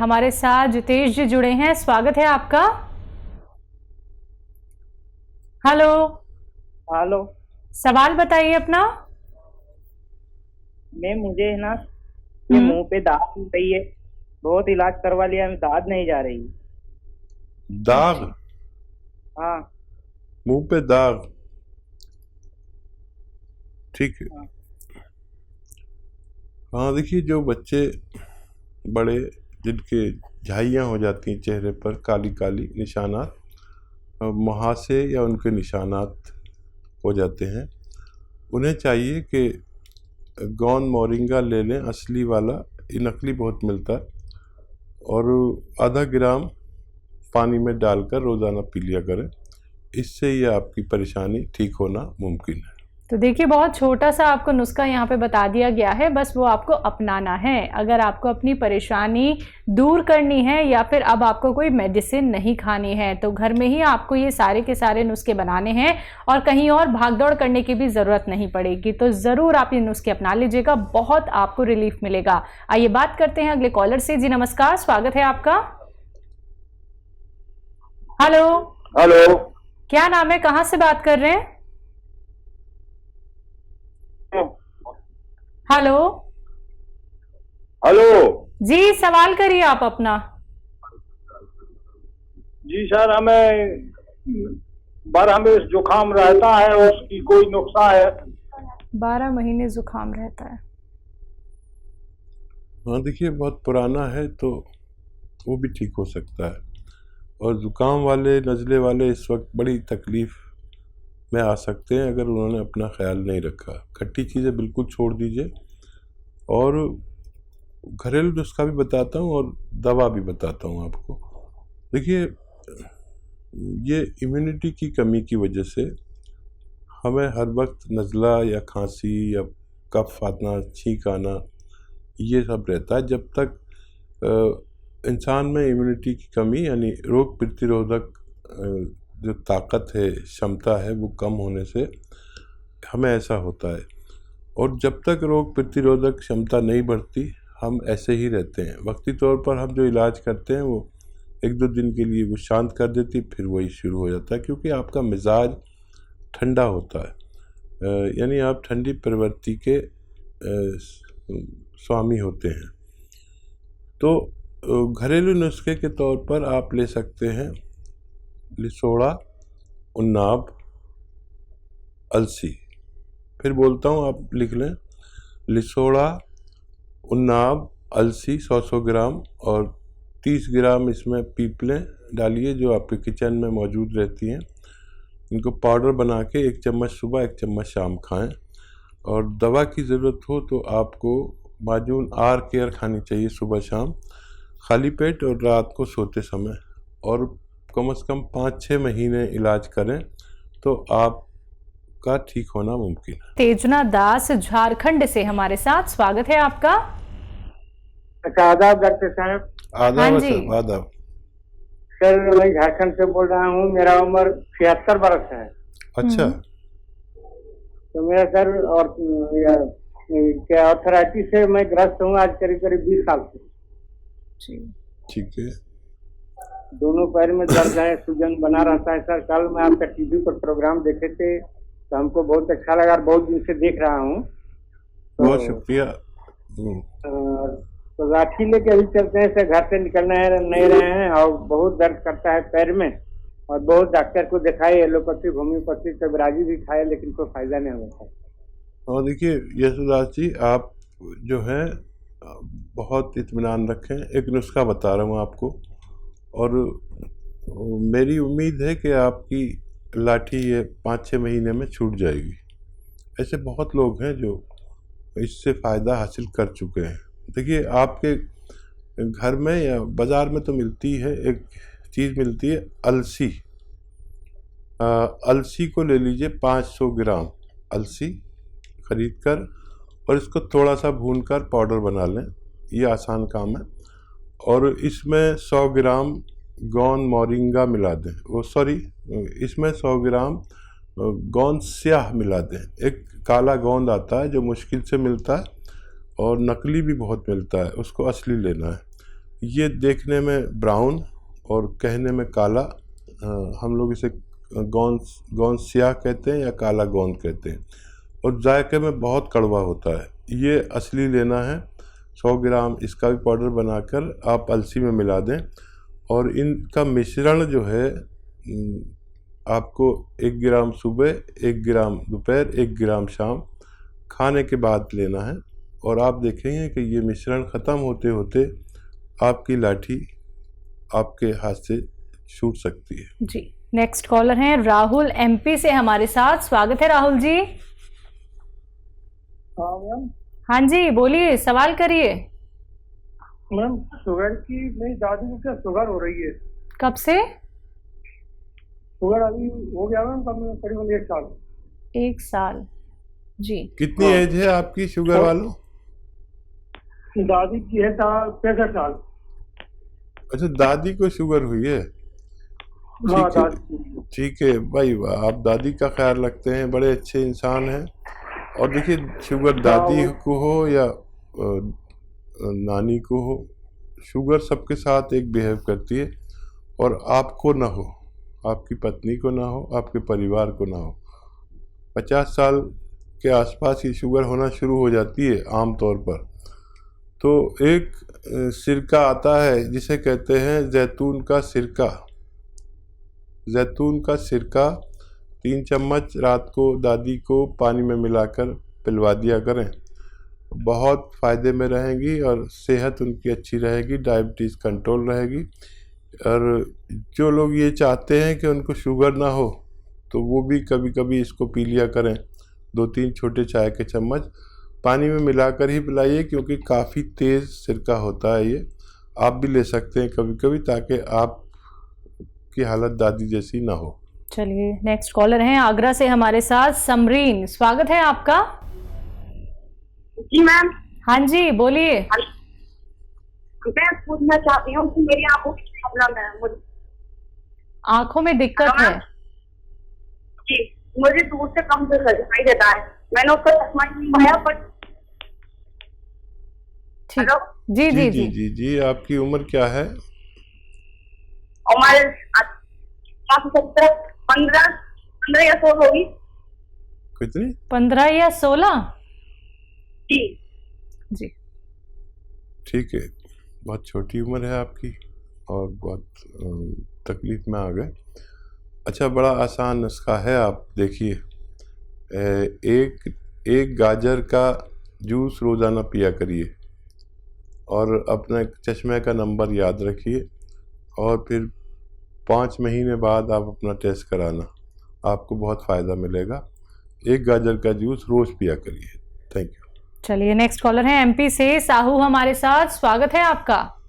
हमारे साथ जितेश जी जुड़े हैं, स्वागत है आपका। हेलो। हेलो। सवाल बताइए अपना। मैम मुझे है ना ये मुंह पे दाग हो रही है, बहुत इलाज करवा लिया, दाद नहीं जा रही। दाग? हाँ। मुंह पे दाग, ठीक है। हाँ। हाँ, देखिए, जो बच्चे बड़े जिनके झाइयाँ हो जाती हैं चेहरे पर, काली काली निशानात, मुहासे या उनके निशानात हो जाते हैं, उन्हें चाहिए कि गौन मोरिंगा ले लें, असली वाला। ये नकली बहुत मिलता है, और आधा ग्राम पानी में डालकर रोज़ाना पी लिया करें। इससे ये आपकी परेशानी ठीक होना मुमकिन है। तो देखिए, बहुत छोटा सा आपको नुस्खा यहाँ पे बता दिया गया है, बस वो आपको अपनाना है। अगर आपको अपनी परेशानी दूर करनी है या फिर अब आपको कोई मेडिसिन नहीं खानी है, तो घर में ही आपको ये सारे के सारे नुस्खे बनाने हैं और कहीं और भागदौड़ करने की भी ज़रूरत नहीं पड़ेगी। तो ज़रूर आप ये नुस्खे अपना लीजिएगा, बहुत आपको रिलीफ मिलेगा। आइए बात करते हैं अगले कॉलर से। जी नमस्कार, स्वागत है आपका। हेलो। हेलो। क्या नाम है, कहाँ से बात कर रहे हैं? हेलो। हेलो जी, सवाल करिए आप अपना। जी सर, हमें जुकाम रहता है, उसकी कोई नुस्खा है? 12 महीने जुकाम रहता है। हाँ, देखिए, बहुत पुराना है तो वो भी ठीक हो सकता है। और ज़ुकाम वाले, नज़ले वाले इस वक्त बड़ी तकलीफ़ में आ सकते हैं अगर उन्होंने अपना ख्याल नहीं रखा। खट्टी चीज़ें बिल्कुल छोड़ दीजिए, और घरेलू नुस्खा भी बताता हूँ और दवा भी बताता हूँ आपको। देखिए, ये इम्यूनिटी की कमी की वजह से हमें हर वक्त नज़ला या खांसी या कफ आना, छींक आना, ये सब रहता है। जब तक इंसान में इम्यूनिटी की कमी, यानी रोग प्रतिरोधक जो ताकत है, क्षमता है, वो कम होने से हमें ऐसा होता है। और जब तक रोग प्रतिरोधक क्षमता नहीं बढ़ती, हम ऐसे ही रहते हैं। वक्ती तौर पर हम जो इलाज करते हैं वो 1-2 दिन के लिए वो शांत कर देती, फिर वही शुरू हो जाता है, क्योंकि आपका मिजाज ठंडा होता है। यानी आप ठंडी प्रवृत्ति के स्वामी होते हैं। तो घरेलू नुस्खे के तौर पर आप ले सकते हैं लिसोड़ा, उन्नाब, अलसी। फिर बोलता हूँ, आप लिख लें। लिसोड़ा, उन्नाब, अलसी 100-100 ग्राम, और 30 ग्राम इसमें पीपलें डालिए जो आपके किचन में मौजूद रहती हैं। इनको पाउडर बना के 1 चम्मच सुबह, 1 चम्मच शाम खाएं। और दवा की ज़रूरत हो तो आपको माजून आर केयर खानी चाहिए सुबह शाम, खाली पेट और रात को सोते समय। और कम से कम 5-6 महीने इलाज करें तो आपका ठीक होना मुमकिन है। तेजना दास झारखंड से हमारे साथ, स्वागत है आपका। अच्छा, आदाब डॉक्टर साहब। आदाब हाँ सर, जी। आदाब। सर, मैं झारखंड से बोल रहा हूँ, मेरा उम्र 76 वर्ष है। अच्छा। तो मेरा सर, और क्या आर्थराइटिस से मैं ग्रस्त हूँ आज करीब करीब 20 साल से। ठीक है। दोनों पैर में दर्द है, सूजन बना रहता है। सर, कल मैं आपका टीवी पर प्रोग्राम देखे थे तो हमको बहुत अच्छा लगा, बहुत दिन से देख रहा हूँ। बहुत शुक्रिया। तो लाठी लेके अभी चलते हैं सर, घर से निकलना है नहीं रहे हैं, और बहुत दर्द करता है पैर में, और बहुत डॉक्टर को दिखाए, एलोपैथी, होम्योपैथी, कबराजी भी खाए, लेकिन कोई फायदा नहीं होता है। और देखिए यशोदास जी, आप जो है बहुत इत्मीनान रखें। एक नुस्खा बता रहा हूँ आपको, और मेरी उम्मीद है कि आपकी लाठी ये 5-6 महीने में छूट जाएगी। ऐसे बहुत लोग हैं जो इससे फ़ायदा हासिल कर चुके हैं। देखिए, आपके घर में या बाज़ार में तो मिलती है, एक चीज़ मिलती है अलसी। अलसी को ले लीजिए, 500 ग्राम अलसी खरीद कर, और इसको थोड़ा सा भूनकर पाउडर बना लें। ये आसान काम है। और इसमें 100 ग्राम गौन मोरिंगा मिला दें, इसमें 100 ग्राम गोंद स्याह मिला दें। एक काला गोंद आता है जो मुश्किल से मिलता है, और नकली भी बहुत मिलता है, उसको असली लेना है। ये देखने में ब्राउन और कहने में काला, हम लोग इसे गोंद स्याह कहते हैं या काला गोंद कहते हैं, और जायके में बहुत कड़वा होता है। ये असली लेना है। 100 ग्राम इसका भी पाउडर बनाकर आप अलसी में मिला दें, और इनका मिश्रण जो है आपको 1 ग्राम सुबह, 1 ग्राम दोपहर, 1 ग्राम शाम खाने के बाद लेना है। और आप देखेंगे कि ये मिश्रण ख़त्म होते होते आपकी लाठी आपके हाथ से छूट सकती है। जी, नेक्स्ट कॉलर हैं राहुल एमपी से हमारे साथ। स्वागत है राहुल जी। हाँ मैम। हाँ जी, बोलिए, सवाल करिए। मैम शुगर की, मेरी दादी को क्या शुगर हो रही है? कब से? शुगर अभी हो गया मैम करीबन 1 साल। 1 साल। जी, कितनी एज है आपकी शुगर वालों? दादी की है 65 साल। अच्छा, दादी को शुगर हुई है? हाँ ठीक है, दादी। ठीक है भाई, आप दादी का ख्याल रखते हैं, बड़े अच्छे इंसान हैं। और देखिए, शुगर दादी को हो या नानी को हो, शुगर सबके साथ एक बिहेव करती है। और आपको ना हो, आपकी पत्नी को ना हो, आपके परिवार को ना हो। 50 साल के आसपास ये शुगर होना शुरू हो जाती है आम तौर पर। तो एक सिरका आता है जिसे कहते हैं जैतून का सिरका। जैतून का सिरका 3 चम्मच रात को दादी को पानी में मिलाकर पिलवा दिया करें। बहुत फ़ायदे में रहेंगी और सेहत उनकी अच्छी रहेगी, डायबिटीज़ कंट्रोल रहेगी। और जो लोग ये चाहते हैं कि उनको शुगर ना हो, तो वो भी कभी कभी इसको पी लिया करें। 2-3 छोटे चाय के चम्मच पानी में मिलाकर ही पिलाइए, क्योंकि काफ़ी तेज़ सिरका होता है ये। आप भी ले सकते हैं कभी कभी, ताकि आप की हालत दादी जैसी ना हो। चलिए, नेक्स्ट कॉलर हैं आगरा से हमारे साथ समरीन। स्वागत है आपका। जी मैम। हाँ जी, बोलिए। मैं पूछना चाहती हूँ कि मेरी आंखों की प्रॉब्लम है। मुझे आंखों में दिक्कत है? जी, मुझे दूर से कम दिखाई देता है। मैंने उसका चश्मा नहीं लगाया, पर ठीक। जी जी जी जी जी। आपकी उम्र क्या है? हमारे 15 या 16 होगी। कितनी? 15 या 16? जी जी। ठीक है, बहुत छोटी उम्र है आपकी और बहुत तकलीफ में आ गए। अच्छा, बड़ा आसान नुस्खा है। आप देखिए, एक गाजर का जूस रोज़ाना पिया करिए, और अपने चश्मे का नंबर याद रखिए, और फिर 5 महीने बाद आप अपना टेस्ट कराना, आपको बहुत फ़ायदा मिलेगा। एक गाजर का जूस रोज़ पिया करिए। Thank you. चलिए, नेक्स्ट कॉलर है एमपी से साहू हमारे साथ। स्वागत है आपका।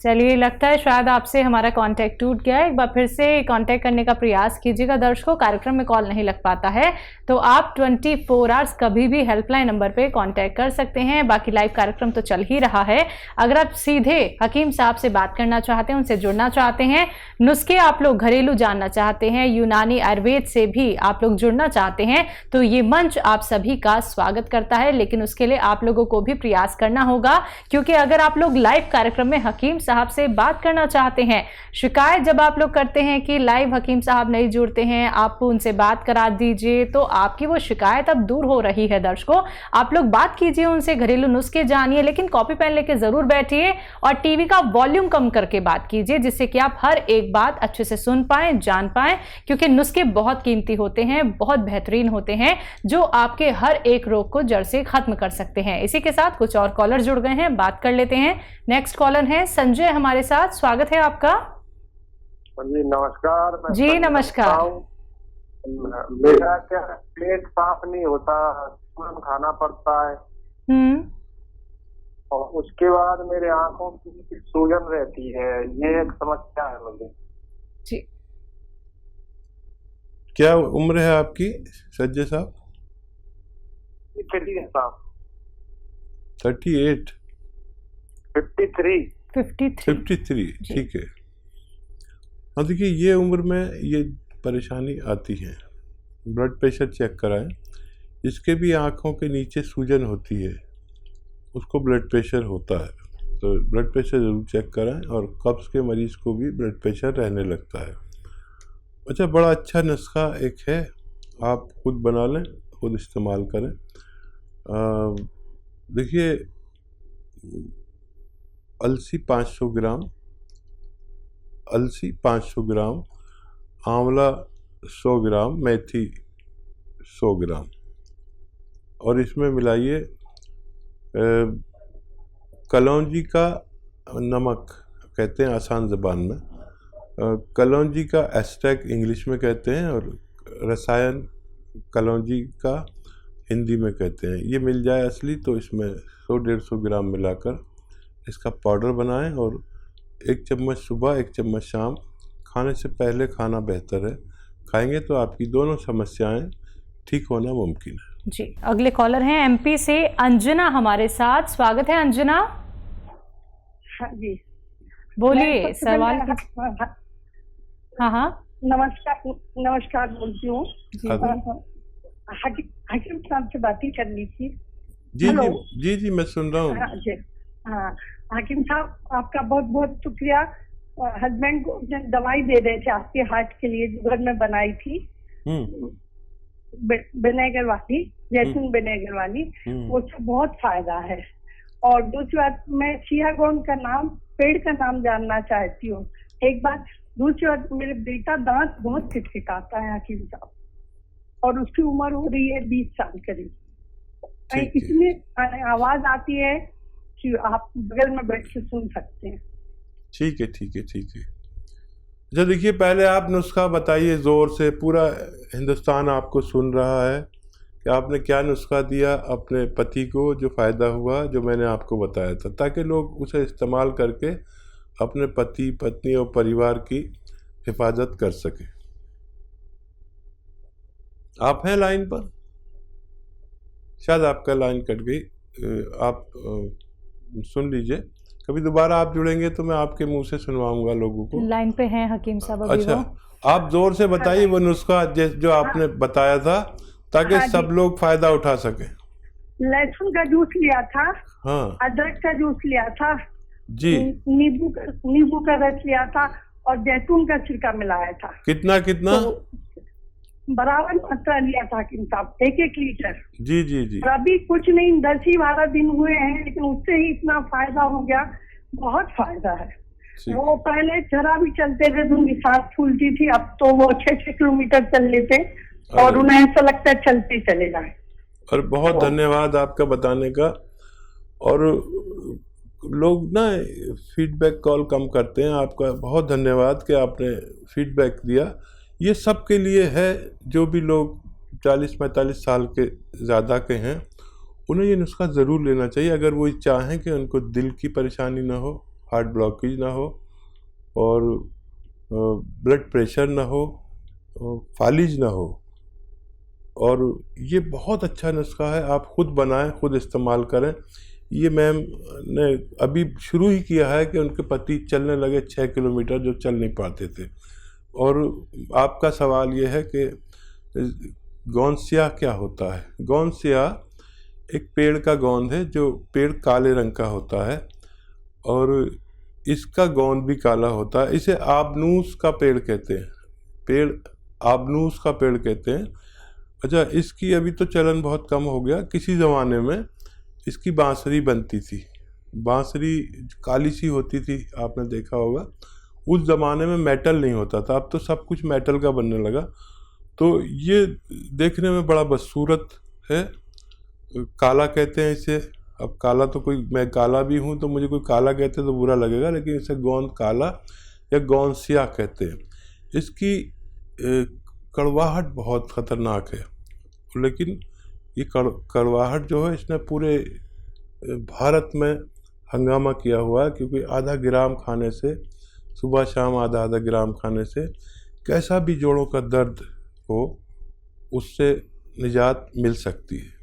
चलिए, लगता है शायद आपसे हमारा कांटेक्ट टूट गया है। एक बार फिर से कांटेक्ट करने का प्रयास कीजिएगा। दर्शकों, कार्यक्रम में कॉल नहीं लग पाता है तो आप 24 आवर्स कभी भी हेल्पलाइन नंबर पे कांटेक्ट कर सकते हैं। बाकी लाइव कार्यक्रम तो चल ही रहा है। अगर आप सीधे हकीम साहब से बात करना चाहते हैं, उनसे जुड़ना चाहते हैं, नुस्खे आप लोग घरेलू जानना चाहते हैं, यूनानी आयुर्वेद से भी आप लोग जुड़ना चाहते हैं, तो ये मंच आप सभी का स्वागत करता है। लेकिन उसके लिए आप लोगों को भी प्रयास करना होगा, क्योंकि अगर आप लोग लाइव कार्यक्रम में हकीम साहब से बात करना चाहते हैं, शिकायत जब आप लोग करते हैं कि लाइव हकीम साहब नहीं जुड़ते हैं, आप उनसे बात करा दीजिए, तो आपकी वो शिकायत अब दूर हो रही है। दर्शकों, आप लोग बात कीजिए उनसे, घरेलू नुस्खे जानिए, लेकिन कॉपी पेन लेके जरूर बैठिए और टीवी का वॉल्यूम कम करके बात कीजिए, जिससे कि आप हर एक बात अच्छे से सुन पाएं, जान पाएं। क्योंकि नुस्खे बहुत कीमती होते हैं, बहुत बेहतरीन होते हैं, जो आपके हर एक रोग को जड़ से खत्म कर सकते हैं। इसी के साथ कुछ और कॉलर जुड़ गए हैं, बात कर लेते हैं। नेक्स्ट कॉलर है संजय हमारे साथ। स्वागत है आपका। जी नमस्कार। जी नमस्कार। मेरा क्या पेट साफ नहीं होता, तुरंत खाना पड़ता है, और उसके बाद मेरे आंखों की सूजन रहती है। ये एक समस्या है मुझे। जी, क्या उम्र है आपकी संजय साहब? 38? 53? ठीक है। हाँ, देखिए, ये उम्र में ये परेशानी आती है। ब्लड प्रेशर चेक कराएं। इसके भी आँखों के नीचे सूजन होती है, उसको ब्लड प्रेशर होता है, तो ब्लड प्रेशर ज़रूर चेक कराएं। और कब्ज़ के मरीज़ को भी ब्लड प्रेशर रहने लगता है। अच्छा, बड़ा अच्छा नुस्खा एक है, आप खुद बना लें, खुद इस्तेमाल करें। देखिए, अलसी 500 ग्राम, अलसी 500 ग्राम, आंवला 100 ग्राम, मेथी 100 ग्राम, और इसमें मिलाइए कलौंजी का नमक, कहते हैं आसान ज़बान में, कलौंजी का एस्ट्रैक इंग्लिश में कहते हैं, और रसायन कलौंजी का हिंदी में कहते हैं। ये मिल जाए असली तो इसमें 100-150 ग्राम मिलाकर इसका पाउडर बनाएं, और 1 चम्मच सुबह 1 चम्मच शाम, खाने से पहले खाना बेहतर है। खाएंगे तो आपकी दोनों समस्याएं ठीक होना मुमकिन है। जी, अगले कॉलर हैं एमपी से अंजना हमारे साथ। स्वागत है अंजना। हाँ जी, बोलिए, सवाल की। हाँ, नमस्कार बोलती हूँ। हकीम साहब से बात ही करनी थी। जी, मैं सुन रहा हूँ। हाँ, हकीम साहब, आपका बहुत बहुत शुक्रिया। हस्बैंड को दवाई दे रहे थे आपके हार्ट के लिए, जो घर में बनाई थी, विनेगर वाली, जैतून विनेगर वाली, उससे बहुत फायदा है। और दूसरी बात, मैं सियागोन का नाम, पेड़ का नाम जानना चाहती हूँ एक बात। दूसरी बात, मेरे बेटा दांत बहुत खिटखिटाता है हकीम साहब, और उसकी उम्र हो रही है 20 साल करीब। इतनी आवाज आती है कि आप बगल में बैठ के सुन सकते हैं। ठीक है। अच्छा, देखिए, पहले आप नुस्खा बताइए ज़ोर से, पूरा हिंदुस्तान आपको सुन रहा है कि आपने क्या नुस्खा दिया अपने पति को, जो फ़ायदा हुआ, जो मैंने आपको बताया था, ताकि लोग उसे इस्तेमाल करके अपने पति, पत्नी और परिवार की हिफाजत कर सकें। आप हैं लाइन पर? शायद आपका लाइन कट गई। आप सुन लीजिए, कभी दोबारा आप जुड़ेंगे तो मैं आपके मुंह से सुनवाऊंगा लोगों को। लाइन पे हैं हकीम साहब अभी। अच्छा, आप जोर से बताइए वो नुस्खा जो आपने बताया था, ताकि सब लोग फायदा उठा सके। लहसुन का जूस लिया था, हाँ, अदरक का जूस लिया था जी, नींबू का रस लिया था, और जैतून का छिलका मिलाया था। कितना तो बराबर मात्रा लिया था हकीम साहब, 1-1 लीटर। जी। अभी कुछ नहीं, 10-12 दिन हुए हैं, लेकिन उससे ही इतना फायदा हो गया, बहुत फायदा है। वो पहले जरा भी चलते थे तो उनकी सांस फूलती थी, अब तो वो 6-6 किलोमीटर चल लेते, और उन्हें ऐसा लगता है चलते चले जाए। और बहुत धन्यवाद आपका बताने का। और लोग ना फीडबैक कॉल कम करते हैं, आपका बहुत धन्यवाद कि आपने फीडबैक दिया। ये सब के लिए है, जो भी लोग 40-45 साल के ज़्यादा के हैं, उन्हें ये नुस्खा ज़रूर लेना चाहिए, अगर वो चाहें कि उनको दिल की परेशानी ना हो, हार्ट ब्लॉकेज ना हो, और ब्लड प्रेशर ना हो, फालिज ना हो। और ये बहुत अच्छा नुस्खा है, आप खुद बनाएं, खुद इस्तेमाल करें। ये मैम ने अभी शुरू ही किया है कि उनके पति चलने लगे 6 किलोमीटर, जो चल नहीं पाते थे। और आपका सवाल ये है कि गोंद क्या होता है। गोंद एक पेड़ का गोंद है, जो पेड़ काले रंग का होता है, और इसका गोंद भी काला होता है। इसे आबनूस का पेड़ कहते हैं, आबनूस का पेड़ कहते हैं। अच्छा, इसकी अभी तो चलन बहुत कम हो गया। किसी ज़माने में इसकी बांसुरी बनती थी, बांसुरी काली सी होती थी, आपने देखा होगा। उस ज़माने में मेटल नहीं होता था, अब तो सब कुछ मेटल का बनने लगा। तो ये देखने में बड़ा बदसूरत है, काला कहते हैं इसे। अब काला तो मैं काला भी हूँ, तो मुझे कोई काला कहते तो बुरा लगेगा, लेकिन इसे गोंद काला या गोंद स्याह कहते हैं। इसकी कड़वाहट बहुत ख़तरनाक है, लेकिन ये कड़वाहट जो है, इसने पूरे भारत में हंगामा किया हुआ है, क्योंकि आधा ग्राम खाने से, सुबह शाम आधा ग्राम खाने से, कैसा भी जोड़ों का दर्द हो, उससे निजात मिल सकती है।